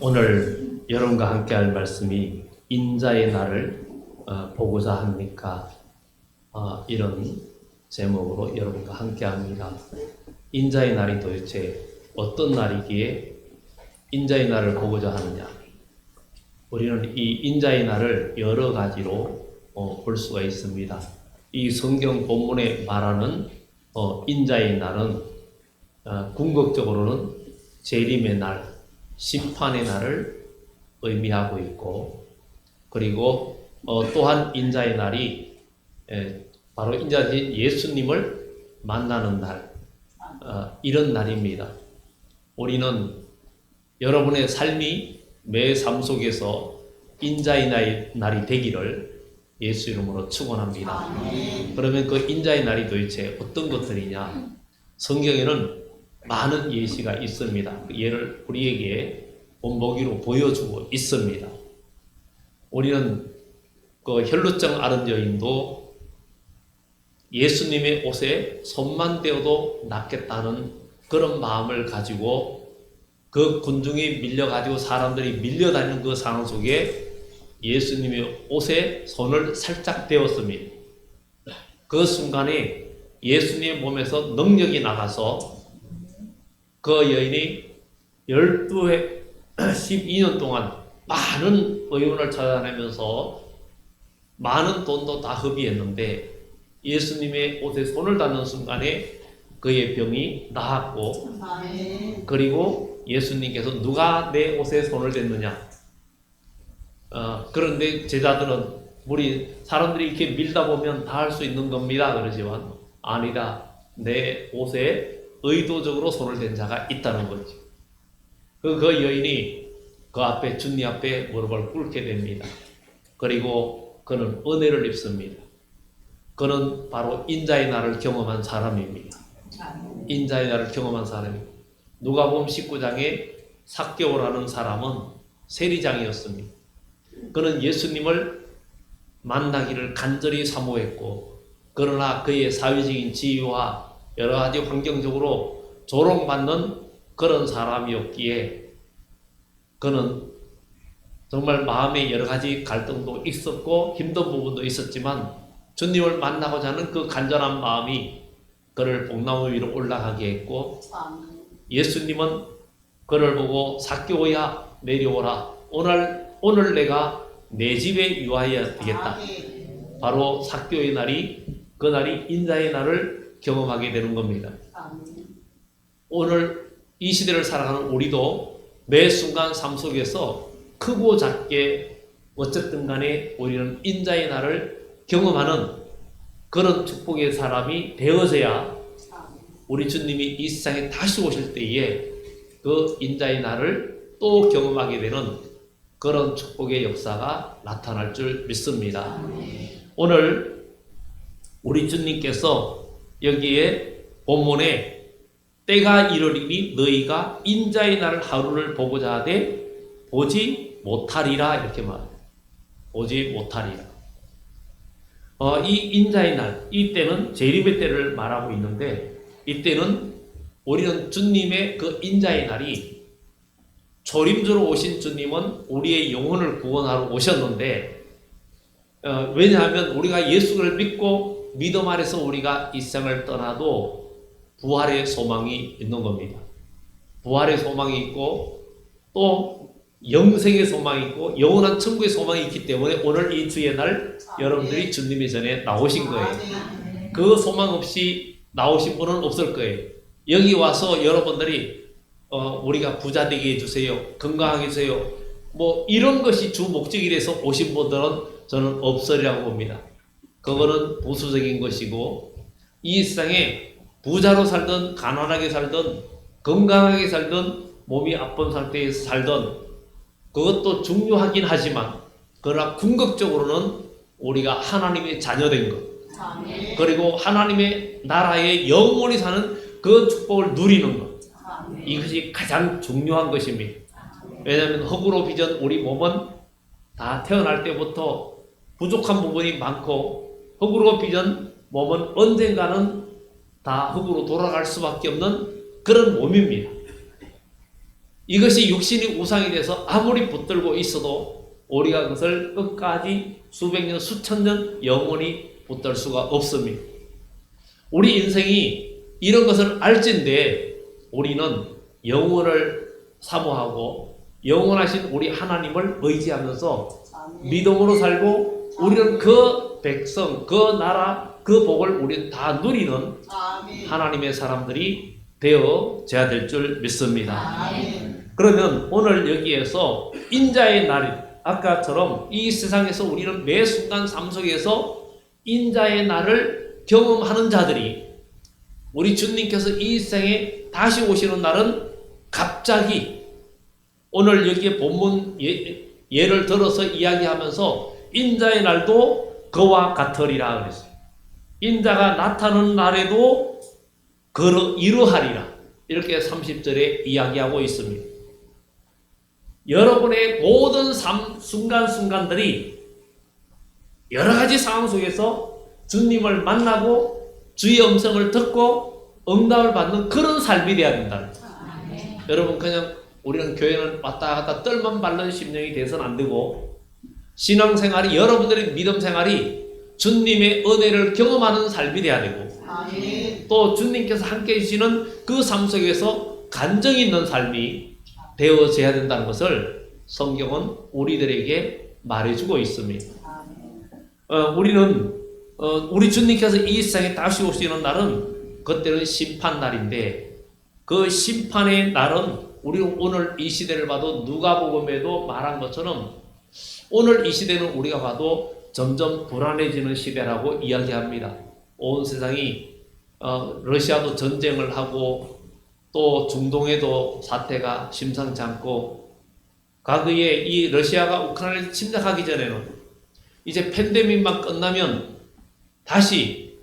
오늘 여러분과 함께 할 말씀이 인자의 날을 보고자 합니까? 이런 제목으로 여러분과 함께 합니다. 인자의 날이 도대체 어떤 날이기에 인자의 날을 보고자 하느냐? 우리는 이 인자의 날을 여러 가지로 볼 수가 있습니다. 이 성경 본문에 말하는 인자의 날은 궁극적으로는 재림의 날, 심판의 날을 의미하고 있고, 그리고 또한 인자의 날이 바로 인자인 예수님을 만나는 날, 이런 날입니다. 우리는 여러분의 삶이 매 삶 속에서 인자의 날이 되기를 예수 이름으로 축원합니다. 그러면 그 인자의 날이 도대체 어떤 것들이냐? 성경에는 많은 예시가 있습니다. 그 예를 우리에게 본보기로 보여주고 있습니다. 우리는 그 혈루증 앓은 여인도 예수님의 옷에 손만 대어도 낫겠다는 그런 마음을 가지고 그 군중이 밀려가지고 사람들이 밀려다니는 그 상황 속에 예수님의 옷에 손을 살짝 대었습니다. 그 순간에 예수님의 몸에서 능력이 나가서 그 여인이 12년 동안 많은 의원을 찾아다니면서 많은 돈도 다 허비했는데 예수님의 옷에 손을 닿는 순간에 그의 병이 나았고, 그리고 예수님께서 누가 내 옷에 손을 댔느냐? 그런데 제자들은 우리 사람들이 이렇게 밀다 보면 다 할 수 있는 겁니다. 그러지만 아니다. 내 옷에 의도적으로 손을 댄 자가 있다는 거지. 그 여인이 그 앞에 주님 앞에 무릎을 꿇게 됩니다. 그리고 그는 은혜를 입습니다. 그는 바로 인자의 날을 경험한 사람입니다. 인자의 날을 경험한 사람입니다. 누가복음 19장에 삭개오라는 사람은 세리장이었습니다. 그는 예수님을 만나기를 간절히 사모했고, 그러나 그의 사회적인 지위와 여러 가지 환경적으로 조롱받는 그런 사람이었기에 그는 정말 마음에 여러 가지 갈등도 있었고 힘든 부분도 있었지만 주님을 만나고자 하는 그 간절한 마음이 그를 복나무 위로 올라가게 했고, 예수님은 그를 보고 삭개오야 내려오라. 오늘 내가 내 집에 유하여야 되겠다. 바로 삭개오의 날이, 그 날이 인자의 날을 경험하게 되는 겁니다. 오늘 이 시대를 살아가는 우리도 매 순간 삶 속에서 크고 작게 어쨌든 간에 우리는 인자의 날을 경험하는 그런 축복의 사람이 되어져야 우리 주님이 이 세상에 다시 오실 때에 그 인자의 날을 또 경험하게 되는 그런 축복의 역사가 나타날 줄 믿습니다. 오늘 우리 주님께서 여기에 본문에 때가 이르리니 너희가 인자의 날 하루를 보고자 하되 보지 못하리라 이렇게 말합니다. 보지 못하리라. 이 인자의 날, 이 때는 재림의 때를 말하고 있는데, 이때는 우리는 주님의 그 인자의 날이 초림주로 오신 주님은 우리의 영혼을 구원하러 오셨는데, 왜냐하면 우리가 예수를 믿고 믿음 아래서 우리가 이 세상을 떠나도 부활의 소망이 있는 겁니다. 부활의 소망이 있고 또 영생의 소망이 있고 영원한 천국의 소망이 있기 때문에 오늘 이 주의 날 여러분들이 주님의 전에 나오신 거예요. 그 소망 없이 나오신 분은 없을 거예요. 여기 와서 여러분들이 우리가 부자 되게 해주세요, 건강하게 해주세요, 뭐 이런 것이 주 목적이 돼서 오신 분들은 저는 없으리라고 봅니다. 그거는 보수적인 것이고, 이 세상에 부자로 살든 가난하게 살든 건강하게 살든 몸이 아픈 상태에서 살든 그것도 중요하긴 하지만, 그러나 궁극적으로는 우리가 하나님의 자녀된 것, 그리고 하나님의 나라에 영원히 사는 그 축복을 누리는 것, 이것이 가장 중요한 것입니다. 왜냐하면 흙으로 빚은 우리 몸은 다 태어날 때부터 부족한 부분이 많고, 흙으로 빚은 몸은 언젠가는 다 흙으로 돌아갈 수밖에 없는 그런 몸입니다. 이것이 육신이 우상이 돼서 아무리 붙들고 있어도 우리가 그것을 끝까지 수백 년, 수천 년 영원히 붙들 수가 없습니다. 우리 인생이 이런 것을 알진데 우리는 영원을 사모하고 영원하신 우리 하나님을 의지하면서 믿음으로 살고 우리는 그 백성, 그 나라, 그 복을 우리는 다 누리는 하나님의 사람들이 되어져야 될 줄 믿습니다. 그러면 오늘 여기에서 인자의 날, 아까처럼 이 세상에서 우리는 매 순간 삶 속에서 인자의 날을 경험하는 자들이 우리 주님께서 이 세상에 다시 오시는 날은 갑자기 오늘 여기에 본문 예를 들어서 이야기하면서 인자의 날도 그와 같으리라 그랬어요. 인자가 나타나는 날에도 이러하리라. 이렇게 30절에 이야기하고 있습니다. 여러분의 모든 삶 순간순간들이 여러 가지 상황 속에서 주님을 만나고 주의 음성을 듣고 응답을 받는 그런 삶이 되어야 된다. 여러분 그냥 우리는 교회는 왔다 갔다 뜰만 밟는 심령이 돼서는 안 되고 신앙생활이 여러분들의 믿음 생활이 주님의 은혜를 경험하는 삶이 되어야 되고 또 주님께서 함께 해주시는 그 삶 속에서 간정이 있는 삶이 되어져야 된다는 것을 성경은 우리들에게 말해주고 있습니다. 우리는 우리 주님께서 이 세상에 다시 오시는 날은 그때는 심판날인데 그 심판의 날은 우리는 오늘 이 시대를 봐도 누가복음에도 말한 것처럼 오늘 이 시대는 우리가 봐도 점점 불안해지는 시대라고 이야기합니다. 온 세상이 러시아도 전쟁을 하고 또 중동에도 사태가 심상치 않고 과거에 이 러시아가 우크라이나를 침략하기 전에는 이제 팬데믹만 끝나면 다시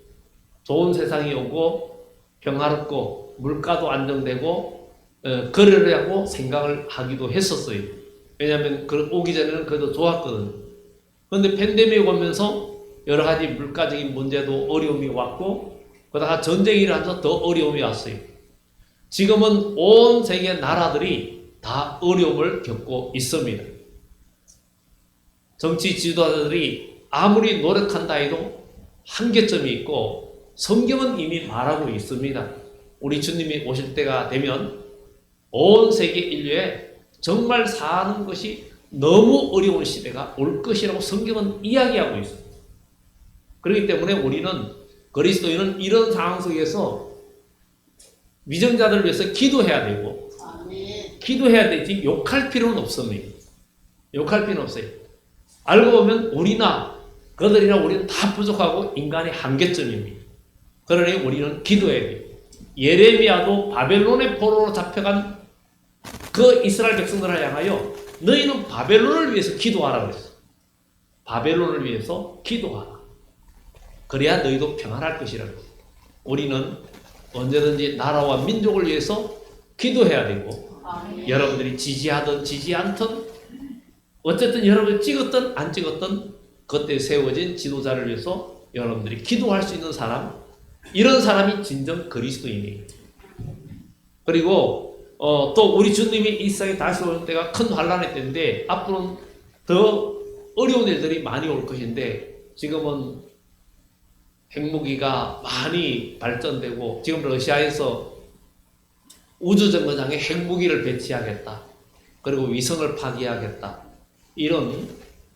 좋은 세상이 오고 평화롭고 물가도 안정되고 거래를 하고 생각을 하기도 했었어요. 왜냐하면 오기 전에는 그래도 좋았거든요. 그런데 팬데믹 오면서 여러 가지 물가적인 문제도 어려움이 왔고 그러다가 전쟁이 일어나서 더 어려움이 왔어요. 지금은 온 세계 나라들이 다 어려움을 겪고 있습니다. 정치 지도자들이 아무리 노력한다 해도 한계점이 있고 성경은 이미 말하고 있습니다. 우리 주님이 오실 때가 되면 온 세계 인류에 정말 사는 것이 너무 어려운 시대가 올 것이라고 성경은 이야기하고 있습니다. 그렇기 때문에 우리는 그리스도인은 이런 상황 속에서 위정자들을 위해서 기도해야 되고 기도해야 되지 욕할 필요는 없습니다. 욕할 필요는 없어요. 알고 보면 우리나 그들이나 우리는 다 부족하고 인간의 한계점입니다. 그러니 우리는 기도해야 돼요. 예레미야도 바벨론의 포로로 잡혀간 그 이스라엘 백성들을 향하여 너희는 바벨론을 위해서 기도하라 그랬어. 바벨론을 위해서 기도하라. 그래야 너희도 평안할 것이라고. 우리는 언제든지 나라와 민족을 위해서 기도해야 되고 여러분들이 지지하든 지지 않든 어쨌든 여러분이 찍었든 안 찍었든 그때 세워진 지도자를 위해서 여러분들이 기도할 수 있는 사람, 이런 사람이 진정 그리스도인이에요. 그리고 또 우리 주님이 이 세상에 다시 올 때가 큰 환란의 때인데 앞으로는 더 어려운 일들이 많이 올 것인데 지금은 핵무기가 많이 발전되고 지금 러시아에서 우주정거장에 핵무기를 배치하겠다. 그리고 위성을 파괴하겠다. 이런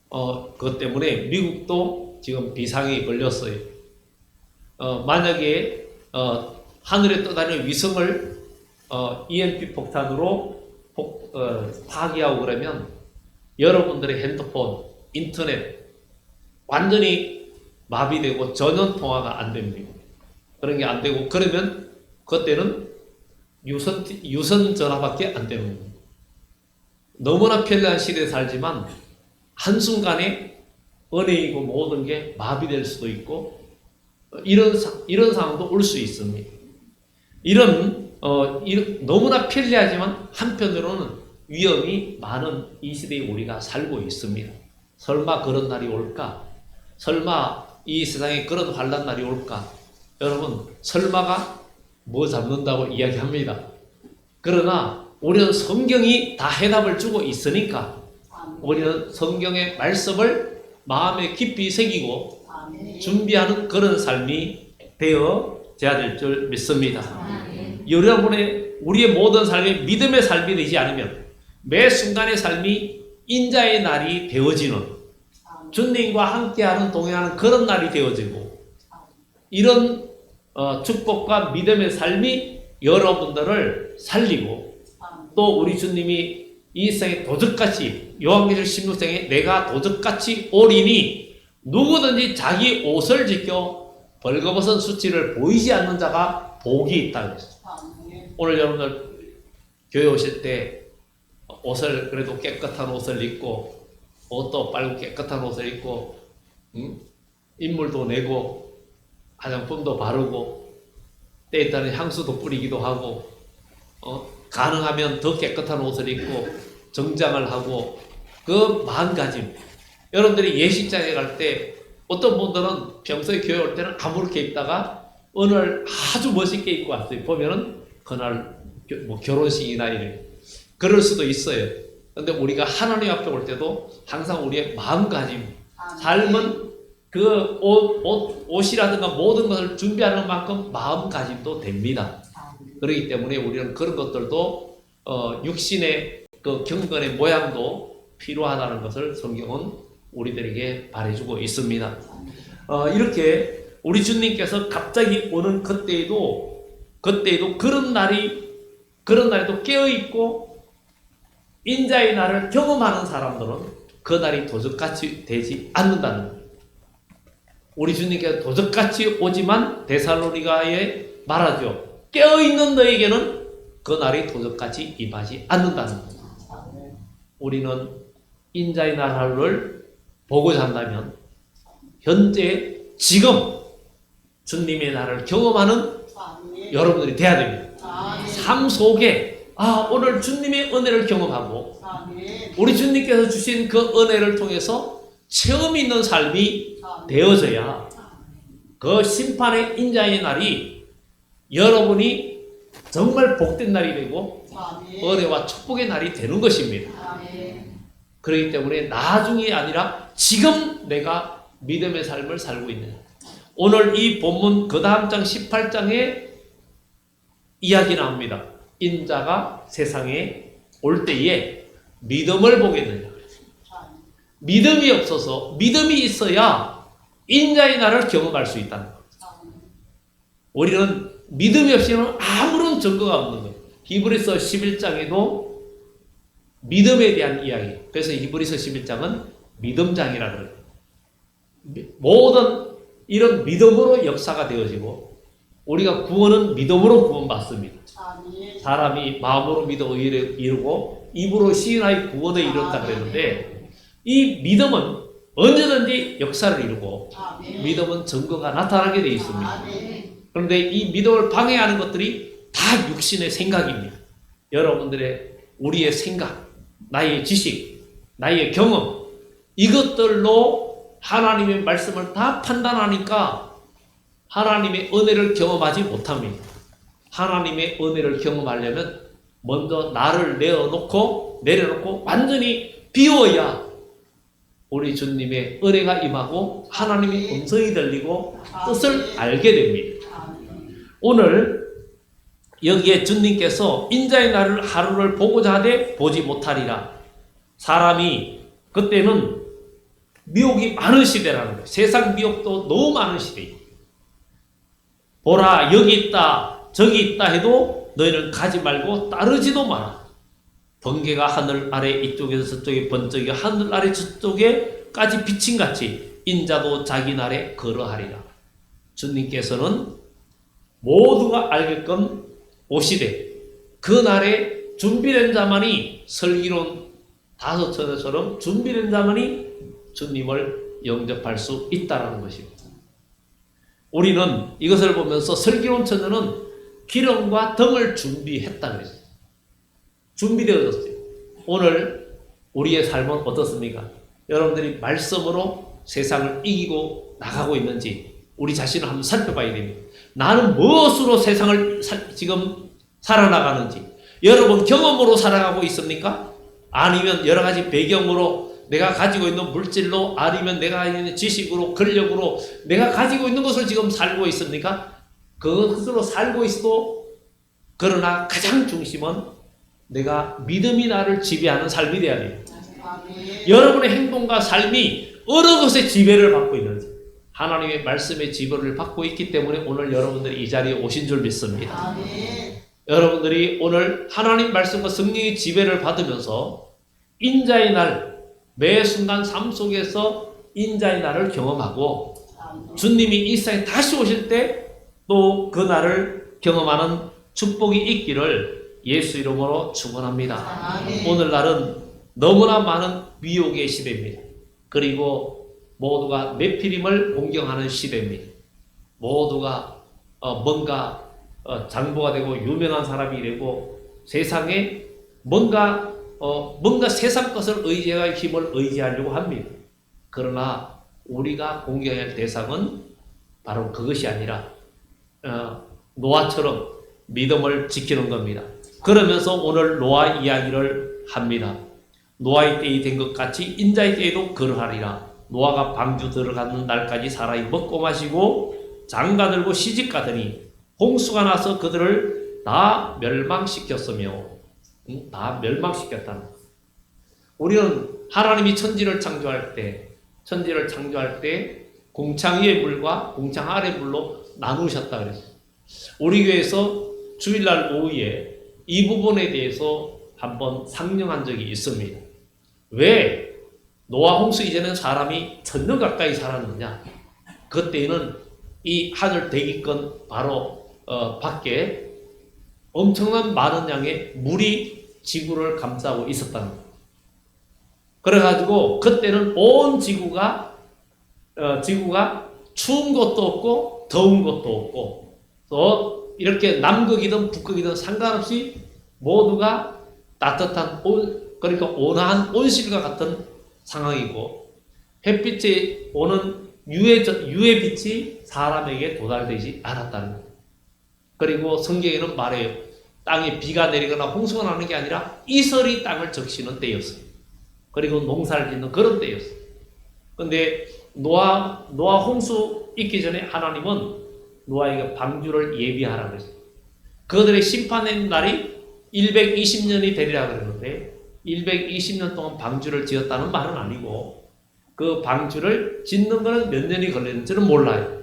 것 때문에 미국도 지금 비상이 걸렸어요. 만약에 하늘에 떠다니는 위성을 EMP 폭탄으로 파괴하고 그러면 여러분들의 핸드폰, 인터넷 완전히 마비되고 전원 통화가 안 됩니다. 그런 게 안 되고 그러면 그때는 유선 전화밖에 안 되는 겁니다. 너무나 편리한 시대에 살지만 한순간에 은행이고 모든 게 마비될 수도 있고 이런 상황도 올 수 있습니다. 너무나 편리하지만 한편으로는 위험이 많은 이 시대에 우리가 살고 있습니다. 설마 그런 날이 올까? 설마 이 세상에 그런 환난 날이 올까? 여러분 설마가 뭐 잡는다고 이야기합니다. 그러나 우리는 성경이 다 해답을 주고 있으니까 우리는 성경의 말씀을 마음에 깊이 새기고 준비하는 그런 삶이 되어져야 될 줄 믿습니다. 여러분의 우리의 모든 삶이 믿음의 삶이 되지 않으면 매 순간의 삶이 인자의 날이 되어지는 주님과 함께하는 동행하는 그런 날이 되어지고 이런 축복과 믿음의 삶이 여러분들을 살리고 또 우리 주님이 이 세상에 도적같이 요한계시록 16장에 내가 도적같이 오리니 누구든지 자기 옷을 지켜 벌거벗은 수치를 보이지 않는 자가 복이 있다 그랬어요. 오늘 여러분들 교회 오실 때 옷을 그래도 깨끗한 옷을 입고 옷도 빨고 깨끗한 옷을 입고 인물도 내고 화장품도 바르고 때에 따른 향수도 뿌리기도 하고 가능하면 더 깨끗한 옷을 입고 정장을 하고 그 마음가짐 여러분들이 예식장에 갈 때 어떤 분들은 평소에 교회 올 때는 아무렇게 입다가 오늘 아주 멋있게 입고 왔어요. 보면은 그날 뭐 결혼식이나 이래 그럴 수도 있어요. 근데 우리가 하나님 앞에 올 때도 항상 우리의 마음가짐 삶은 그 옷이라든가 모든 것을 준비하는 만큼 마음가짐도 됩니다. 그렇기 때문에 우리는 그런 것들도 육신의 그 경건의 모양도 필요하다는 것을 성경은 우리들에게 말해주고 있습니다. 이렇게 우리 주님께서 갑자기 오는 그때에도 그런 날에도 깨어있고 인자의 날을 경험하는 사람들은 그 날이 도적같이 되지 않는다는 거예요. 우리 주님께서 도적같이 오지만 데살로니가에 말하죠. 깨어있는 너에게는 그 날이 도적같이 임하지 않는다는 거예요. 우리는 인자의 날 하루를 보고자 한다면 현재 지금 주님의 날을 경험하는 여러분들이 돼야 됩니다. 삶 속에 오늘 주님의 은혜를 경험하고 우리 주님께서 주신 그 은혜를 통해서 체험 있는 삶이 되어져야 그 심판의 인자의 날이 여러분이 정말 복된 날이 되고 은혜와 축복의 날이 되는 것입니다. 그렇기 때문에 나중이 아니라 지금 내가 믿음의 삶을 살고 있는 오늘 이 본문 그 다음 장 18장에 이야기 나옵니다. 인자가 세상에 올 때에 믿음을 보겠느냐. 믿음이 없어서 믿음이 있어야 인자의 날을 경험할 수 있다는 것. 우리는 믿음이 없이는 아무런 증거가 없는 거예요. 히브리서 11장에도 믿음에 대한 이야기. 그래서 히브리서 11장은 믿음장이라 그래요. 모든 이런 믿음으로 역사가 되어지고 우리가 구원은 믿음으로 구원받습니다. 사람이 마음으로 믿어 의를 이루고 입으로 시인하여 구원에 이른다 그랬는데 이 믿음은 언제든지 역사를 이루고 믿음은 증거가 나타나게 되어 있습니다. 그런데 이 믿음을 방해하는 것들이 다 육신의 생각입니다. 여러분들의 우리의 생각 나의 지식, 나의 경험 이것들로 하나님의 말씀을 다 판단하니까 하나님의 은혜를 경험하지 못합니다. 하나님의 은혜를 경험하려면 먼저 나를 내려놓고 완전히 비워야 우리 주님의 은혜가 임하고 하나님의 음성이 들리고 뜻을 알게 됩니다. 오늘 여기에 주님께서 인자의 날을 하루를 보고자 하되 보지 못하리라. 사람이 그때는 미혹이 많은 시대라는 거예요. 세상 미혹도 너무 많은 시대예요. 보라 여기 있다 저기 있다 해도 너희는 가지 말고 따르지도 마라. 번개가 하늘 아래 이쪽에서 저쪽에 번쩍이 하늘 아래 저쪽에까지 비침같이 인자도 자기 날에 걸어하리라. 주님께서는 모두가 알게끔 오시되 그 날에 준비된 자만이 슬기로운 다섯처녀처럼 준비된 자만이 주님을 영접할 수 있다는 것입니다. 우리는 이것을 보면서 슬기로운 처녀는 기름과 등을 준비했다 그랬어요. 준비되어졌어요. 오늘 우리의 삶은 어떻습니까? 여러분들이 말씀으로 세상을 이기고 나가고 있는지 우리 자신을 한번 살펴봐야 됩니다. 나는 무엇으로 세상을 지금 살아나가는지 여러분 경험으로 살아가고 있습니까? 아니면 여러 가지 배경으로 내가 가지고 있는 물질로 아니면 내가 가지고 있는 지식으로 근력으로 내가 가지고 있는 것을 지금 살고 있습니까? 그것으로 살고 있어도 그러나 가장 중심은 내가 믿음이 나를 지배하는 삶이 되어야 돼요. 여러분의 행동과 삶이 어느 것에 지배를 받고 있는지 하나님의 말씀의 지배를 받고 있기 때문에 오늘 여러분들이 이 자리에 오신 줄 믿습니다. 여러분들이 오늘 하나님 말씀과 성령의 지배를 받으면서 인자의 날, 매 순간 삶 속에서 인자의 날을 경험하고 주님이 이 세상에 다시 오실 때 또 그 날을 경험하는 축복이 있기를 예수 이름으로 축원합니다. 오늘날은 너무나 많은 미혹의 시대입니다. 그리고 모두가 네피림을 공경하는 시대입니다. 모두가 뭔가 장보가 되고 유명한 사람이 되고 세상에 뭔가 세상 것을 의지할 힘을 의지하려고 합니다. 그러나 우리가 공경할 대상은 바로 그것이 아니라 노아처럼 믿음을 지키는 겁니다. 그러면서 오늘 노아 이야기를 합니다. 노아의 때이 된 것 같이 인자의 때에도 그러하리라. 노아가 방주 들어가는 날까지 사람이 먹고 마시고 장가들고 시집가더니 홍수가 나서 그들을 다 멸망시켰으며 다 멸망시켰다는 것. 우리는 하나님이 천지를 창조할 때 공창 위의 물과 공창 아래 물로 나누셨다 그랬어요. 우리 교회에서 주일날 오후에 이 부분에 대해서 한번 상정한 적이 있습니다. 왜 노아 홍수 이전에는 사람이 1000년 가까이 살았느냐? 그때는 이 하늘 대기권 바로 밖에 엄청난 많은 양의 물이 지구를 감싸고 있었다는 거예요. 그래가지고 그때는 온 지구가 추운 것도 없고 더운 것도 없고 또 이렇게 남극이든 북극이든 상관없이 모두가 따뜻한 그러니까 온화한 온실과 같은 상황이고 햇빛이 오는 유해빛이 사람에게 도달되지 않았다는 거예요. 그리고 성경에는 말해요. 땅에 비가 내리거나 홍수가 나는 게 아니라 이슬이 땅을 적시는 때였어요. 그리고 농사를 짓는 그런 때였어요. 근데 노아 홍수 있기 전에 하나님은 노아에게 방주를 예비하라고 그랬어요. 그들의 심판의 날이 120년이 되리라 그랬는데 120년 동안 방주를 지었다는 말은 아니고 그 방주를 짓는 것은 몇 년이 걸렸는지는 몰라요.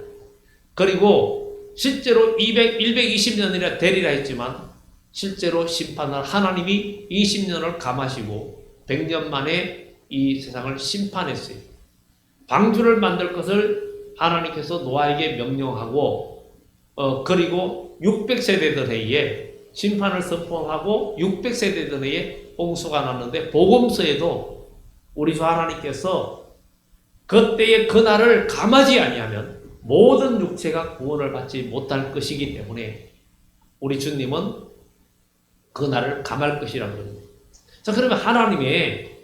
그리고 실제로 120년이라 되리라 했지만 실제로 심판을 하나님이 20년을 감하시고 100년 만에 이 세상을 심판했어요. 방주를 만들 것을 하나님께서 노아에게 명령하고 그리고 600세대 전에 심판을 선포하고 600세대 전에 홍수가 났는데 복음서에도 우리 주 하나님께서 그때의 그날을 감하지 아니하면 모든 육체가 구원을 받지 못할 것이기 때문에 우리 주님은 그날을 감할 것이라는 겁니다. 자, 그러면 하나님의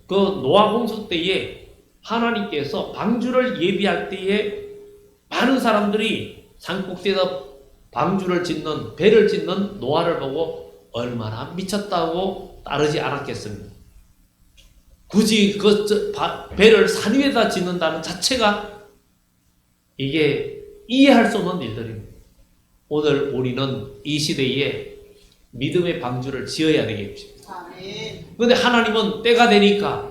그 노아 홍수 때에 하나님께서 방주를 예비할 때에 많은 사람들이 산꼭대에다 방주를 짓는 배를 짓는 노아를 보고 얼마나 미쳤다고 따르지 않았겠습니까? 굳이 그 배를 산 위에다 짓는다는 자체가 이게 이해할 수 없는 일들입니다. 오늘 우리는 이 시대에 믿음의 방주를 지어야 되겠죠. 그런데 하나님은 때가 되니까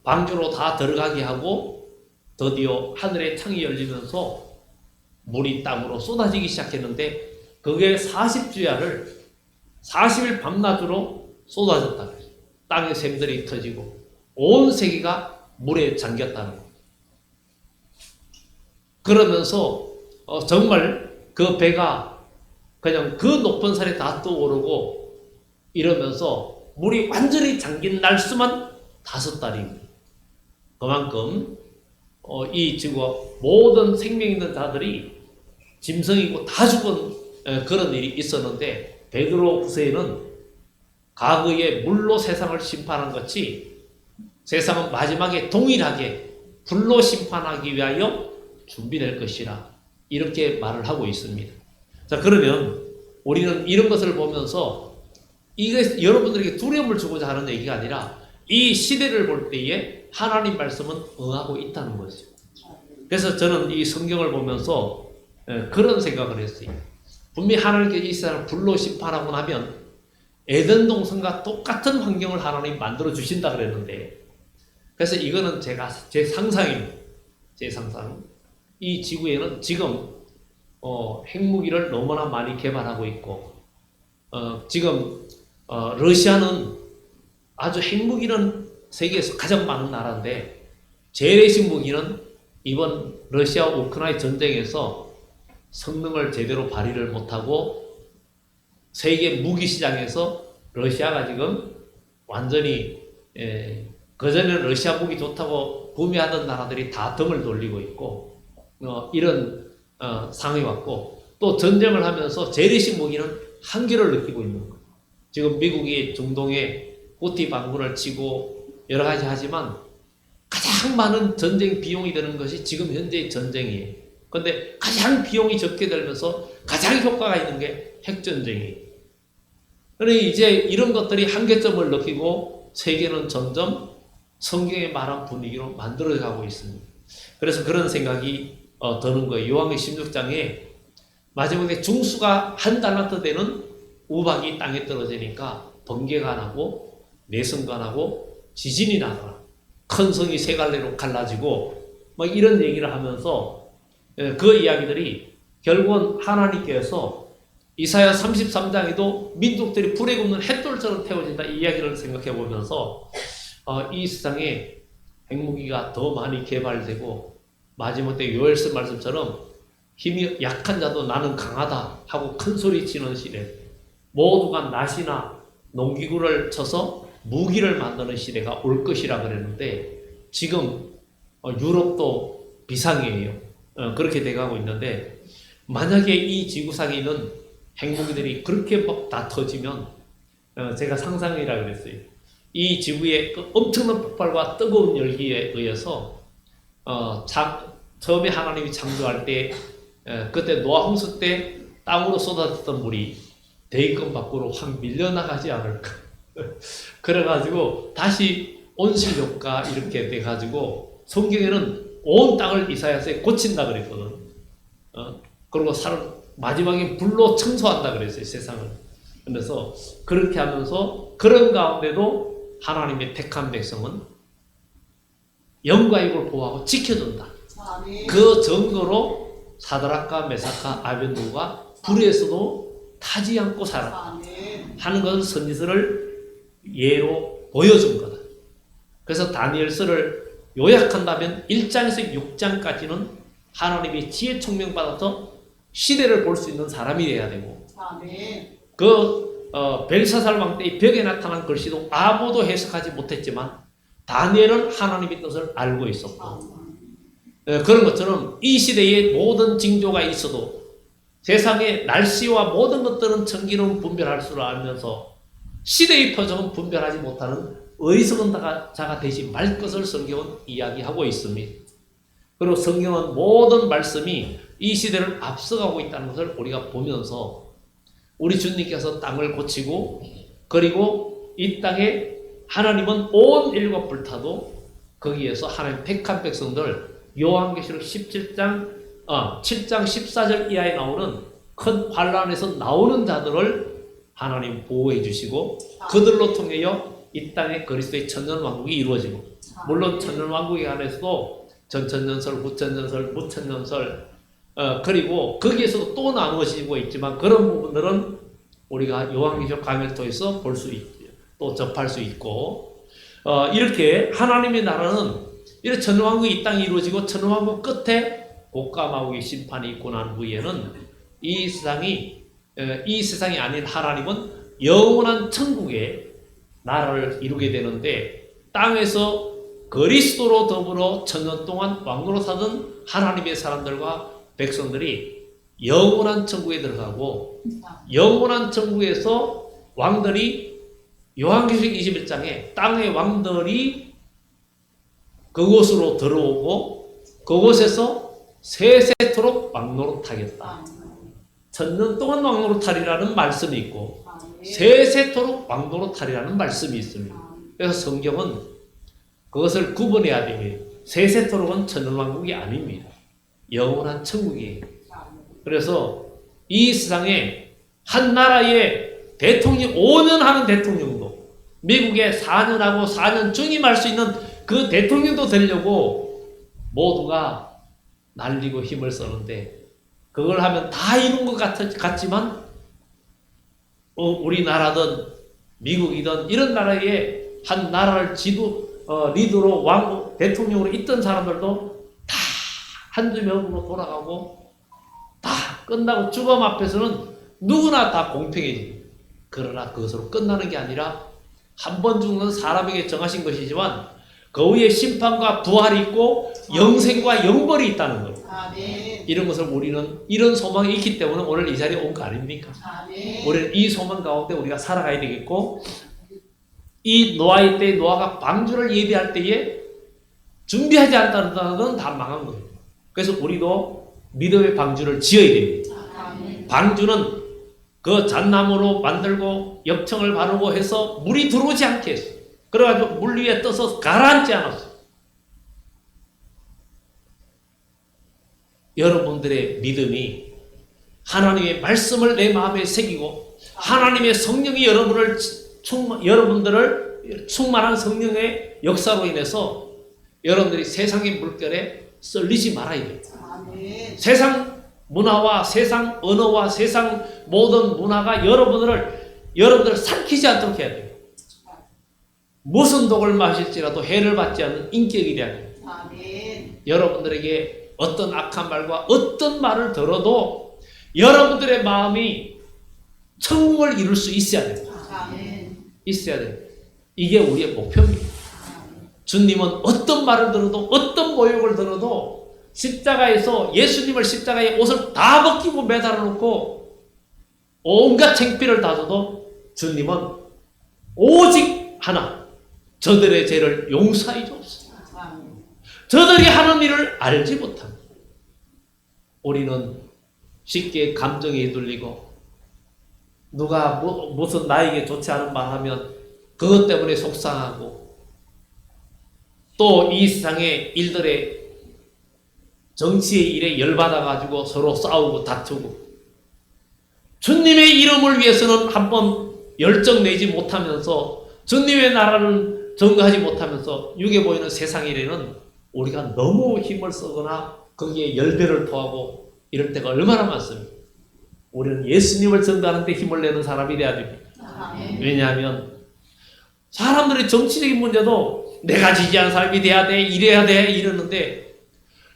방주로 다 들어가게 하고 드디어 하늘의 창이 열리면서 물이 땅으로 쏟아지기 시작했는데 그게 40주야를 40일 밤낮으로 쏟아졌다. 땅의 샘들이 터지고 온 세계가 물에 잠겼다는 거예요. 그러면서 정말 그 배가 그냥 그 높은 산에 다 떠오르고 이러면서 물이 완전히 잠긴 날수만 5달입니다. 그만큼 이 지구와 모든 생명 있는 자들이 짐승이고 다 죽은 그런 일이 있었는데 베드로 후서에는 과거에 물로 세상을 심판한 것이 세상은 마지막에 동일하게 불로 심판하기 위하여 준비될 것이라 이렇게 말을 하고 있습니다. 자, 그러면 우리는 이런 것을 보면서 이게 여러분들에게 두려움을 주고자 하는 얘기가 아니라 이 시대를 볼 때에 하나님 말씀은 응하고 있다는 거죠. 그래서 저는 이 성경을 보면서 그런 생각을 했어요. 분명히 하나님께서 이 세상을 불로 심판하고 나면 에덴 동산과 똑같은 환경을 하나님 만들어 주신다 그랬는데, 그래서 이거는 제 상상입니다. 제 상상. 이 지구에는 지금 핵무기를 너무나 많이 개발하고 있고, 지금 러시아는 아주 핵무기는 세계에서 가장 많은 나라인데, 재래식 무기는 이번 러시아 우크라이나 전쟁에서 성능을 제대로 발휘를 못하고 세계 무기 시장에서 러시아가 지금 완전히 그전에는 러시아 무기 좋다고 구매하던 나라들이 다 등을 돌리고 있고 이런 상황이 왔고, 또 전쟁을 하면서 재래식 무기는 한계를 느끼고 있는 거예요. 지금 미국이 중동에 후티 반군을 치고 여러 가지 하지만 가장 많은 전쟁 비용이 드는 것이 지금 현재의 전쟁이에요. 그런데 가장 비용이 적게 들면서 가장 효과가 있는 게 핵전쟁이에요. 그러니 이제 이런 것들이 한계점을 느끼고 세계는 점점 성경에 말한 분위기로 만들어가고 있습니다. 그래서 그런 생각이 드는 거예요. 요한계시록 16장에 마지막에 중수가 한 달란트 되는 우박이 땅에 떨어지니까 번개가 나고 내성가 나고 지진이 나더라. 큰 성이 세 갈래로 갈라지고 뭐 이런 얘기를 하면서 그 이야기들이 결국은 하나님께서 이사야 33장에도 민족들이 불에 굽는 햇돌처럼 태워진다 이 이야기를 생각해 보면서 이 세상에 핵무기가 더 많이 개발되고 마지막 때 요엘서 말씀처럼 힘이 약한 자도 나는 강하다 하고 큰 소리 치는 시대, 모두가 낫이나 농기구를 쳐서 무기를 만드는 시대가 올 것이라 그랬는데 지금 유럽도 비상이에요. 그렇게 돼가고 있는데 만약에 이 지구상에 있는 핵무기들이 그렇게 막 다 터지면 제가 상상이라 그랬어요. 이 지구의 그 엄청난 폭발과 뜨거운 열기에 의해서 처음에 하나님이 창조할 때 그때 노아 홍수 때 땅으로 쏟아졌던 물이 대기권 밖으로 확 밀려나가지 않을까. 그래가지고 다시 온실효과 이렇게 돼가지고 성경에는 온 땅을 이사야서에 고친다 그랬거든. 그리고 마지막에 불로 청소한다 그랬어요, 세상을. 그래서 그렇게 하면서 그런 가운데도 하나님의 택한 백성은 영과 육을 보호하고 지켜준다. 그 증거로 사드락과 메삭과 아벤노가 불에서도 타지 않고 살았다 하는 것을 선지서를 예로 보여준 거다. 그래서 다니엘서를 요약한다면 1장에서 6장까지는 하나님의 지혜 총명 받아서 시대를 볼 수 있는 사람이 돼야 되고, 벨사살 왕 때의 벽에 나타난 글씨도 아무도 해석하지 못했지만 다니엘은 하나님의 뜻을 알고 있었고, 그런 것처럼 이 시대에 모든 징조가 있어도 세상의 날씨와 모든 것들은 천기는 분별할 줄 알면서 시대의 표적은 분별하지 못하는 어리석은 자가 되지 말 것을 성경은 이야기하고 있습니다. 그리고 성경은 모든 말씀이 이 시대를 앞서가고 있다는 것을 우리가 보면서 우리 주님께서 땅을 고치고, 그리고 이 땅에 하나님은 온 인류가 불타도 거기에서 하나님 택한 백성들, 요한계시록 7장 14절 이하에 나오는 큰 환란에서 나오는 자들을 하나님 보호해 주시고 그들로 통하여 이 땅에 그리스도의 천년왕국이 이루어지고, 물론 천년왕국에 관해서도 전천년설, 후천년설, 무천년설 그리고 거기에서도 또 나누어지고 있지만 그런 부분들은 우리가 요한계시록 강의를 통해서 볼 수 있고 또 접할 수 있고, 이렇게 하나님의 나라는 이렇게 천년왕국이 이 땅에 이루어지고 천년왕국 끝에 곡감하고의 심판이 있고 난 후에는 이 세상이 아닌 하나님은 영원한 천국의 나라를 이루게 되는데, 땅에서 그리스도로 더불어 천년 동안 왕노로 사던 하나님의 사람들과 백성들이 영원한 천국에 들어가고, 영원한 천국에서 왕들이 요한계시록 21장에 땅의 왕들이 그곳으로 들어오고 그곳에서 세세토록 왕노릇하겠다. 천년 동안 왕노릇하리라는 말씀이 있고, 세세토록 왕노릇하리라는 말씀이 있습니다. 그래서 성경은 그것을 구분해야 됩니다. 세세토록은 천년왕국이 아닙니다. 영원한 천국이에요. 그래서 이 세상에 한 나라의 대통령 5년 하는 대통령도 미국에 4년하고 4년 중임할 수 있는 그 대통령도 되려고 모두가 날리고 힘을 쓰는데 그걸 하면 다 이룬 것 같지만 우리나라든 미국이든 이런 나라에 한 나라를 리더로 왕 대통령으로 있던 사람들도 다 한두 명으로 돌아가고 다 끝나고 죽음 앞에서는 누구나 다 공평해집니다. 그러나 그것으로 끝나는 게 아니라 한 번 죽는 사람에게 정하신 것이지만 그 후에 심판과 부활이 있고 영생과 영벌이 있다는 것. 이런 것을 우리는 이런 소망이 있기 때문에 오늘 이 자리에 온 거 아닙니까? 우리는 이 소망 가운데 우리가 살아가야 되겠고 이 노아의 때 노아가 방주를 예비할 때에 준비하지 않다는 건 다 망한 거예요. 그래서 우리도 믿음의 방주를 지어야 됩니다. 방주는 그 잣나무로 만들고 역청을 바르고 해서 물이 들어오지 않게 했어요. 그래가지고 물 위에 떠서 가라앉지 않았어요. 여러분들의 믿음이 하나님의 말씀을 내 마음에 새기고 하나님의 성령이 여러분들을 충만한 성령의 역사로 인해서 여러분들이 세상의 물결에 썰리지 말아야 돼요. 세상 문화와 세상 언어와 세상 모든 문화가 여러분들을 삼키지 않도록 해야 돼요. 무슨 독을 마실지라도 해를 받지 않는 인격이 돼야 돼요. 여러분들에게 어떤 악한 말과 어떤 말을 들어도 여러분들의 마음이 천국을 이룰 수 있어야 돼요. 있어야 돼요. 이게 우리의 목표입니다. 주님은 어떤 말을 들어도 어떤 모욕을 들어도 십자가에서 예수님을 십자가에 옷을 다 벗기고 매달아 놓고 온갖 창피를 다 줘도 주님은 오직 하나 저들의 죄를 용서해 주옵소서. 저들이 하는 일을 알지 못합니다. 우리는 쉽게 감정에 휘둘리고 누가 무슨 나에게 좋지 않은 말 하면 그것 때문에 속상하고 또 이 세상의 일들에 정치의 일에 열받아가지고 서로 싸우고 다투고 주님의 이름을 위해서는 한번 열정 내지 못하면서 주님의 나라를 증거하지 못하면서 육에 보이는 세상 일에는 우리가 너무 힘을 쓰거나 거기에 열배를 토하고 이럴 때가 얼마나 많습니다. 우리는 예수님을 증거하는 데 힘을 내는 사람이 돼야 됩니다. 왜냐하면 사람들의 정치적인 문제도 내가 지지하는 사람이 돼야 돼, 이래야 돼 이러는데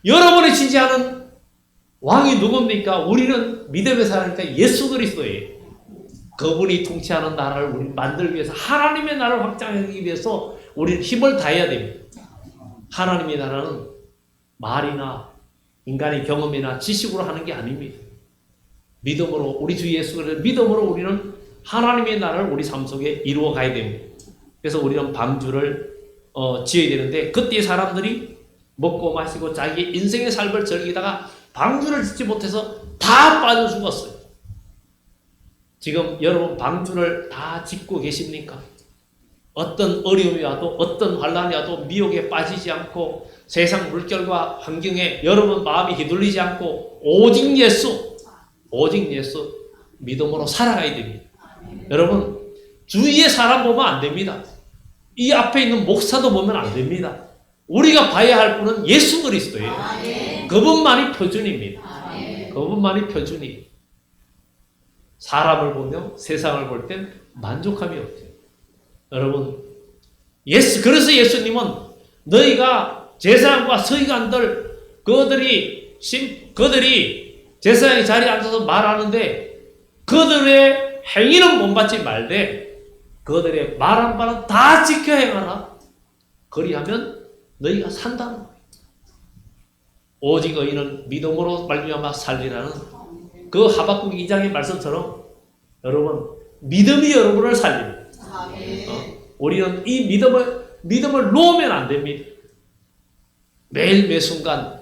여러분이 지지하는 왕이 누굽니까? 우리는 믿음의 사람이니까 예수 그리스도예요. 그분이 통치하는 나라를 우리 만들기 위해서 하나님의 나라를 확장하기 위해서 우리는 힘을 다해야 됩니다. 하나님의 나라는 말이나 인간의 경험이나 지식으로 하는 게 아닙니다. 믿음으로 우리 주 예수 그리스도 믿음으로 우리는 하나님의 나라를 우리 삶 속에 이루어 가야 됩니다. 그래서 우리는 방주를 지어야 되는데 그때 사람들이 먹고 마시고 자기 인생의 삶을 즐기다가 방주를 짓지 못해서 다 빠져 죽었어요. 지금 여러분 방주를 다 짓고 계십니까? 어떤 어려움이 와도 어떤 환난이 와도 미혹에 빠지지 않고 세상 물결과 환경에 여러분 마음이 휘둘리지 않고 오직 예수 믿음으로 살아가야 됩니다. 여러분 주위의 사람 보면 안 됩니다. 이 앞에 있는 목사도 보면 안 됩니다. 우리가 봐야 할 분은 예수 그리스도예요. 그분만이 표준입니다. 그분만이 표준이에요. 사람을 보며 세상을 볼 땐 만족함이 없죠. 여러분 그래서 예수님은 너희가 제사장과 서기관들 그들이 제사장의 자리에 앉아서 말하는데 그들의 행위는 본받지 말되 그들의 말한 바는 다 지켜 행하라. 그리하면 너희가 산다는 거예요. 오직 의인은 믿음으로 말미암아 살리라는 그 하박국 2장의 말씀처럼 여러분 믿음이 여러분을 살립니다. 우리는 이 믿음을 놓으면 안 됩니다. 매일 매 순간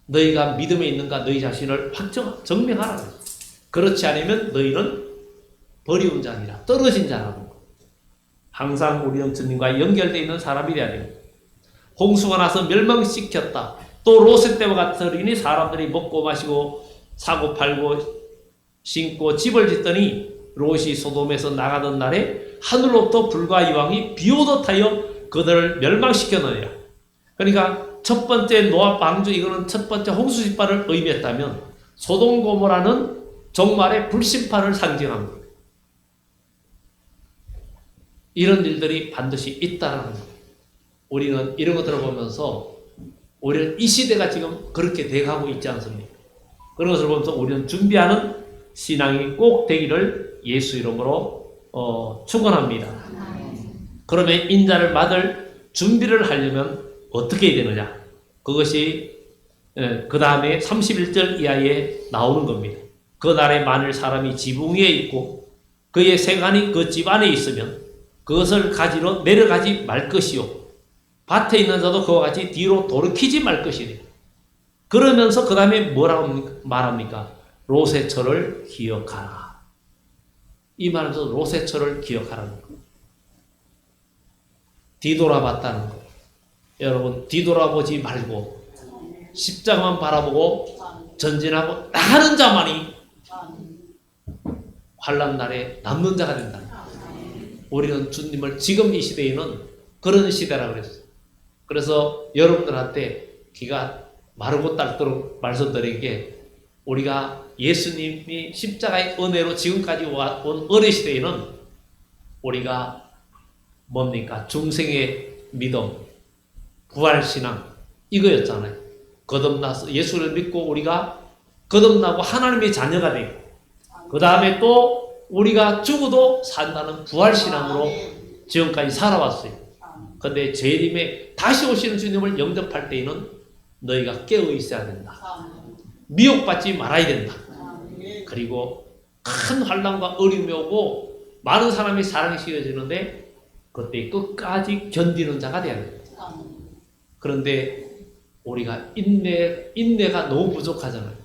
너희가 믿음에 있는가 너희 자신을 정명하라. 그렇지 않으면 너희는 버리운 자 아니라 떨어진 자라는 거. 항상 우리는 주님과 연결되어 있는 사람이 되어야 됩니다. 홍수가 나서 멸망시켰다. 또 롯의 때와 같으리니 사람들이 먹고 마시고 사고 팔고 신고 집을 짓더니 롯이 소돔에서 나가던 날에 하늘로부터 불과 이왕이 비오듯 하여 그들을 멸망시켰느니라. 그러니까 첫 번째 노아 방주, 이거는 첫 번째 홍수 심판을 의미했다면 소돔 고모라는 종말의 불심판을 상징합니다. 이런 일들이 반드시 있다는 겁니다. 우리는 이런 것들을 보면서 우리는 이 시대가 지금 그렇게 돼가고 있지 않습니까? 그런 것을 보면서 우리는 준비하는 신앙이 꼭 되기를 예수 이름으로 축원합니다. 그러면 인자를 받을 준비를 하려면 어떻게 해야 되느냐? 그것이 그 다음에 31절 이하에 나오는 겁니다. 그 날에 만일 사람이 지붕 위에 있고 그의 생안이 그 집 안에 있으면 그것을 가지러 내려가지 말 것이요 밭에 있는 자도 그와 같이 뒤로 돌이키지 말 것이래. 그러면서 그 다음에 뭐라고 말합니까? 롯의 철을 기억하라. 이 말에서 롯의 철을 기억하라는 거. 뒤돌아봤다는 거. 여러분 뒤돌아보지 말고 십자가만 바라보고 전진하고 나가는 자만이 환난 날에 남는 자가 된다. 우리는 주님을 지금 이 시대에는 그런 시대라고 그랬어요. 그래서 여러분들한테 귀가 마르고 닳도록 말씀드린 게 우리가 예수님이 십자가의 은혜로 지금까지 온 어느 시대에는 우리가 뭡니까? 중생의 믿음, 부활신앙 이거였잖아요. 거듭나서 예수를 믿고 우리가 거듭나고 하나님의 자녀가 되고 그 다음에 또 우리가 죽어도 산다는 부활신앙으로 지금까지 살아왔어요. 그런데 재림에 다시 오시는 주님을 영접할 때에는 너희가 깨어 있어야 된다. 미혹받지 말아야 된다. 그리고 큰 환난과 어려움이 오고 많은 사람이 사랑이 씌워지는데 그때 끝까지 견디는 자가 되어야 된다. 그런데 우리가 인내가 너무 부족하잖아요.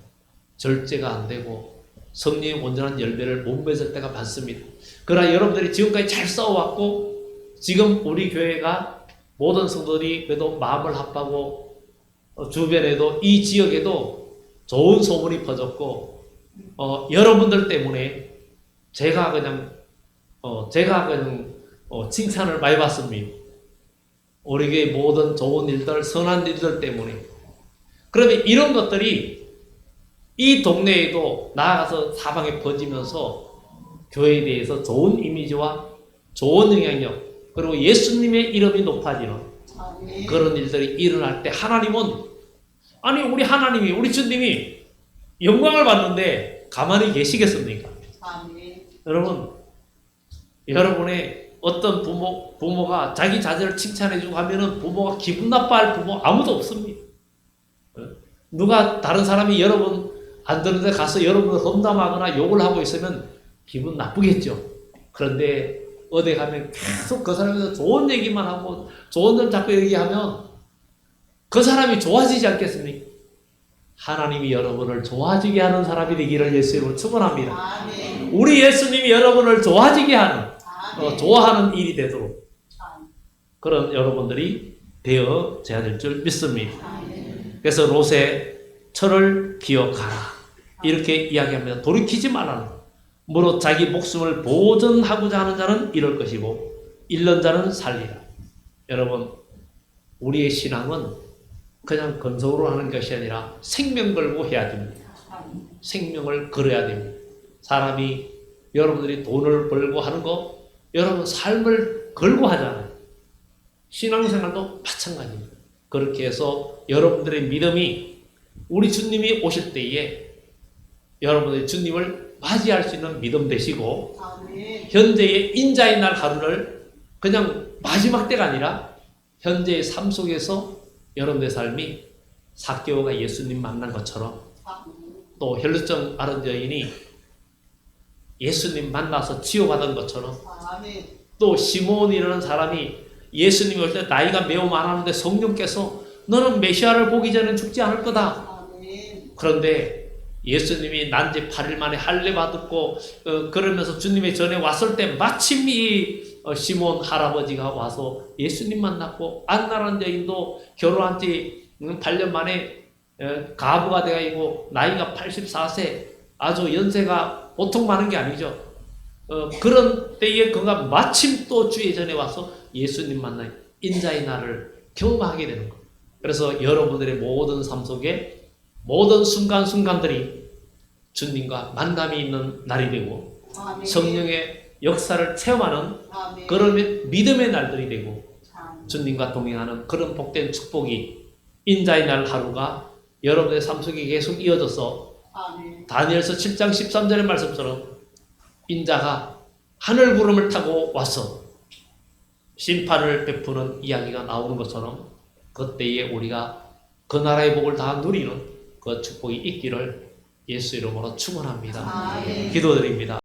절제가 안 되고 성령의 온전한 열매를 못 맺을 때가 많습니다. 그러나 여러분들이 지금까지 잘 싸워왔고 지금 우리 교회가 모든 성도들이 그래도 마음을 합하고 주변에도 이 지역에도 좋은 소문이 퍼졌고 여러분들 때문에 제가 그냥 칭찬을 많이 받습니다. 우리 교회 모든 좋은 일들, 선한 일들 때문에. 그러면 이런 것들이 이 동네에도 나아가서 사방에 퍼지면서 교회에 대해서 좋은 이미지와 좋은 영향력 그리고 예수님의 이름이 높아지는 그런 일들이 일어날 때 하나님은 아니 우리 하나님이 우리 주님이 영광을 받는데 가만히 계시겠습니까? 여러분 여러분의 어떤 부모가 자기 자제를 칭찬해주고 하면은 부모가 기분 나빠할 부모 아무도 없습니다. 누가 다른 사람이 여러분 안 되는데 가서 여러분을 험담하거나 욕을 하고 있으면 기분 나쁘겠죠. 그런데 어디 가면 계속 그 사람에 대해서 좋은 얘기만 하고 좋은 점 자꾸 얘기하면 그 사람이 좋아지지 않겠습니까? 하나님이 여러분을 좋아지게 하는 사람이 되기를 예수님으로 축원합니다. 우리 예수님이 여러분을 좋아지게 하는 좋아하는 일이 되도록 그런 여러분들이 되어져야 될 줄 믿습니다. 그래서 롯의 철을 기억하라 이렇게 이야기합니다. 돌이키지 말라는 것. 무릇 자기 목숨을 보존하고자 하는 자는 잃을 것이고 잃는 자는 살리라. 여러분 우리의 신앙은 그냥 건성으로 하는 것이 아니라 생명 걸고 해야 됩니다. 생명을 걸어야 됩니다. 사람이 여러분들이 돈을 벌고 하는 거 여러분 삶을 걸고 하잖아요. 신앙생활도 마찬가지입니다. 그렇게 해서 여러분들의 믿음이 우리 주님이 오실 때에 여러분들이 주님을 맞이할 수 있는 믿음 되시고 현재의 인자의 날 하루를 그냥 마지막 때가 아니라 현재의 삶 속에서 여러분의 삶이 삭개오가 예수님 만난 것처럼 또 혈루증 앓은 여인이 예수님 만나서 치유받은 것처럼 또 시몬이라는 사람이 예수님이 올 때 나이가 매우 많았는데 성령께서 너는 메시아를 보기 전에 죽지 않을 거다. 그런데 예수님이 난지 8일 만에 할례 받았고 그러면서 주님의 전에 왔을 때 마침 이 시몬 할아버지가 와서 예수님 만났고 안나라는 여인도 결혼한 지 8년 만에 가부가 되어있고 나이가 84세 아주 연세가 보통 많은 게 아니죠. 그런 때에 그가 마침 또 주의 전에 와서 예수님 만나 인자의 날을 경험하게 되는 거예요. 그래서 여러분들의 모든 삶 속에 모든 순간순간들이 주님과 만남이 있는 날이 되고 아멘. 성령의 역사를 체험하는 아멘. 그런 믿음의 날들이 되고 아멘. 주님과 동행하는 그런 복된 축복이 인자의 날 하루가 여러분의 삶 속에 계속 이어져서 아멘. 다니엘서 7장 13절의 말씀처럼 인자가 하늘 구름을 타고 와서 심판을 베푸는 이야기가 나오는 것처럼 그때에 우리가 그 나라의 복을 다 누리는 그 축복이 있기를 예수 이름으로 축원합니다. 아멘. 기도드립니다.